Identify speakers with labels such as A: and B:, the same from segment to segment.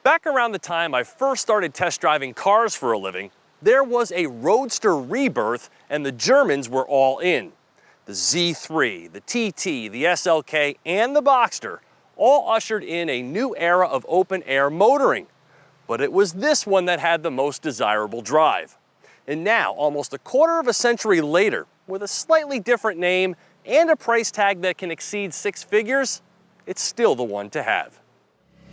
A: Back around the time I first started test driving cars for a living, there was a roadster rebirth and the Germans were all in. The Z3, the TT, the SLK, and the Boxster all ushered in a new era of open-air motoring. But it was this one that had the most desirable drive. And now, almost a quarter of a century later, with a slightly different name and a price tag that can exceed six figures, it's still the one to have.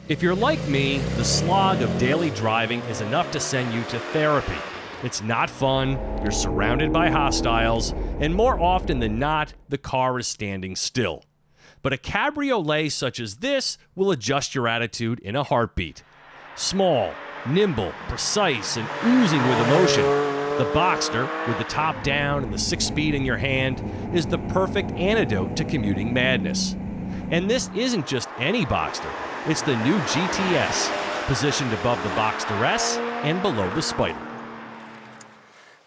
B: If you're like me, the slog of daily driving is enough to send you to therapy. It's not fun, you're surrounded by hostiles, and more often than not, the car is standing still. But a cabriolet such as this will adjust your attitude in a heartbeat. Small, nimble, precise, and oozing with emotion, the Boxster, with the top down and the 6-speed in your hand, is the perfect antidote to commuting madness. And this isn't just any Boxster, it's the new GTS, positioned above the Boxster S and below the Spider.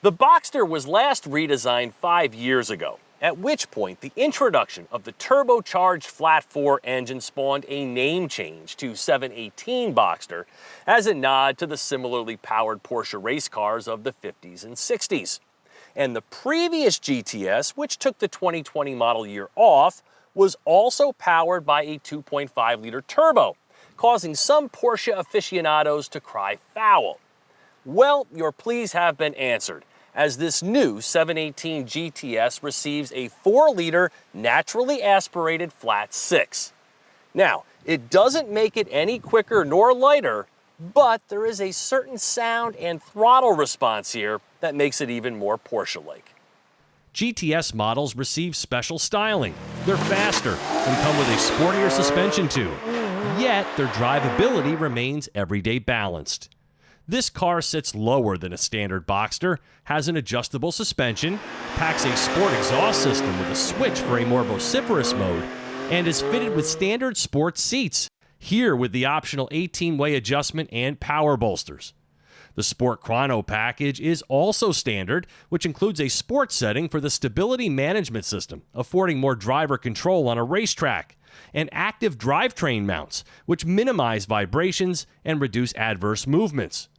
A: The Boxster was last redesigned 5 years ago, at which point the introduction of the turbocharged Flat-4 engine spawned a name change to 718 Boxster as a nod to the similarly powered Porsche race cars of the 50s and 60s. And the previous GTS, which took the 2020 model year off, was also powered by a 2.5-liter turbo, causing some Porsche aficionados to cry foul. Well, your pleas have been answered, as this new 718 GTS receives a 4-liter naturally aspirated Flat-6. Now, it doesn't make it any quicker nor lighter, but there is a certain sound and throttle response here that makes it even more Porsche-like.
B: GTS models receive special styling. They're faster and come with a sportier suspension tube. Yet, their drivability remains everyday balanced. This car sits lower than a standard Boxster, has an adjustable suspension, packs a sport exhaust system with a switch for a more vociferous mode, and is fitted with standard sports seats, here with the optional 18-way adjustment and power bolsters. The Sport Chrono package is also standard, which includes a sports setting for the stability management system, affording more driver control on a racetrack, and active drivetrain mounts, which minimize vibrations and reduce adverse movements.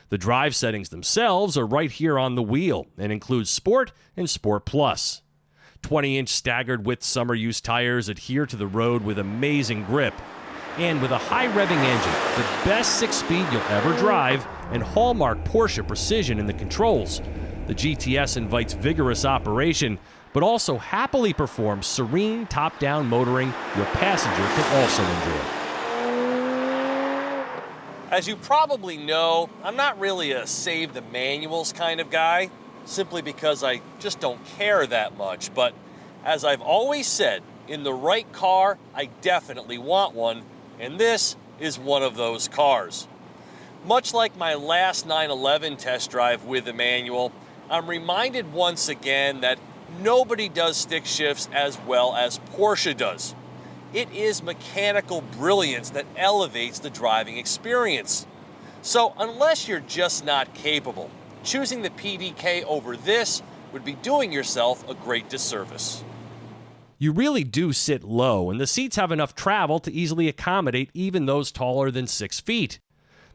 B: The drive settings themselves are right here on the wheel and include Sport and Sport Plus. 20-inch staggered width summer use tires adhere to the road with amazing grip. And with a high revving engine, the best 6-speed you'll ever drive, and hallmark Porsche precision in the controls, the GTS invites vigorous operation, but also happily performs serene top-down motoring your passenger can also enjoy.
A: As you probably know, I'm not really a save the manuals kind of guy, simply because I just don't care that much. But as I've always said, in the right car, I definitely want one, and this is one of those cars. Much like my last 911 test drive with the manual, I'm reminded once again that nobody does stick shifts as well as Porsche does. It is mechanical brilliance that elevates the driving experience. So unless you're just not capable, choosing the PDK over this would be doing yourself a great disservice.
B: You really do sit low, and the seats have enough travel to easily accommodate even those taller than 6 feet.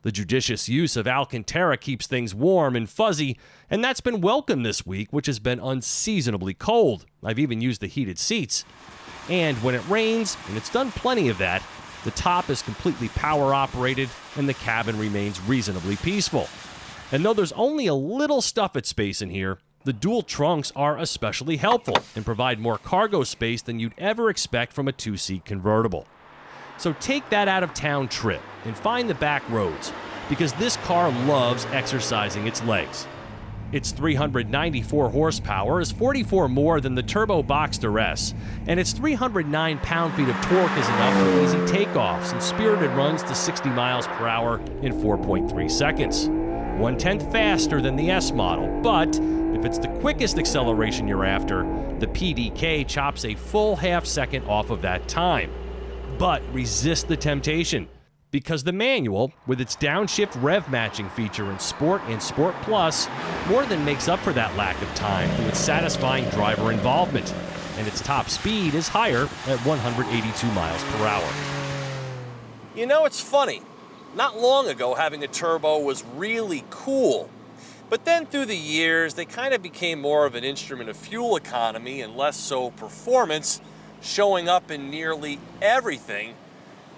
B: The judicious use of Alcantara keeps things warm and fuzzy, and that's been welcome this week, which has been unseasonably cold. I've even used the heated seats. And when it rains, and it's done plenty of that, the top is completely power-operated, and the cabin remains reasonably peaceful. And though there's only a little stuffage space in here, the dual trunks are especially helpful and provide more cargo space than you'd ever expect from a 2-seat convertible. So take that out-of-town trip and find the back roads, because this car loves exercising its legs. Its 394 horsepower is 44 more than the turbo Boxster S, and its 309 pound-feet of torque is enough for easy takeoffs and spirited runs to 60 miles per hour in 4.3 seconds. 1/10 faster than the S model, but if it's the quickest acceleration you're after, the PDK chops a full half-second off of that time. But resist the temptation, because the manual, with its downshift rev matching feature in Sport and Sport Plus, more than makes up for that lack of time through its satisfying driver involvement, and its top speed is higher at 182 miles per hour.
A: You know, it's funny. Not long ago, having a turbo was really cool. But then through the years, they kind of became more of an instrument of fuel economy and less so performance, showing up in nearly everything,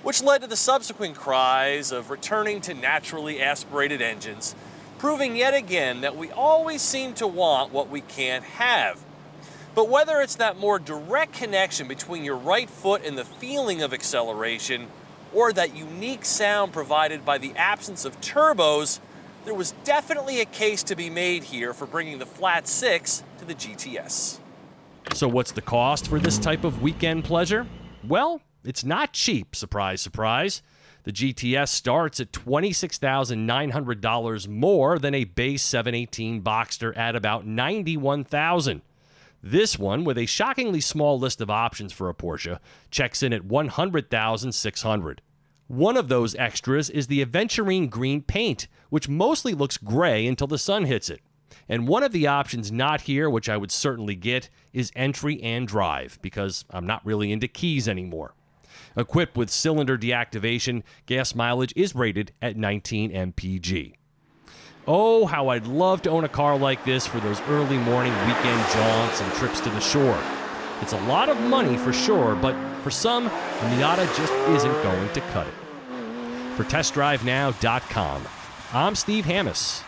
A: which led to the subsequent cries of returning to naturally aspirated engines, proving yet again that we always seem to want what we can't have. But whether it's that more direct connection between your right foot and the feeling of acceleration, or that unique sound provided by the absence of turbos, there was definitely a case to be made here for bringing the Flat-6 to the GTS.
B: So what's the cost for this type of weekend pleasure? Well, it's not cheap, surprise, surprise. The GTS starts at $26,900 more than a base 718 Boxster at about $91,000. This one, with a shockingly small list of options for a Porsche, checks in at $100,600. One of those extras is the aventurine green paint, which mostly looks gray until the sun hits it. And one of the options not here, which I would certainly get, is entry and drive, because I'm not really into keys anymore. Equipped with cylinder deactivation, gas mileage is rated at 19 mpg. Oh, how I'd love to own a car like this for those early morning weekend jaunts and trips to the shore. It's a lot of money for sure, but for some, a Miata just isn't going to cut it. For TestDriveNow.com, I'm Steve Hammis.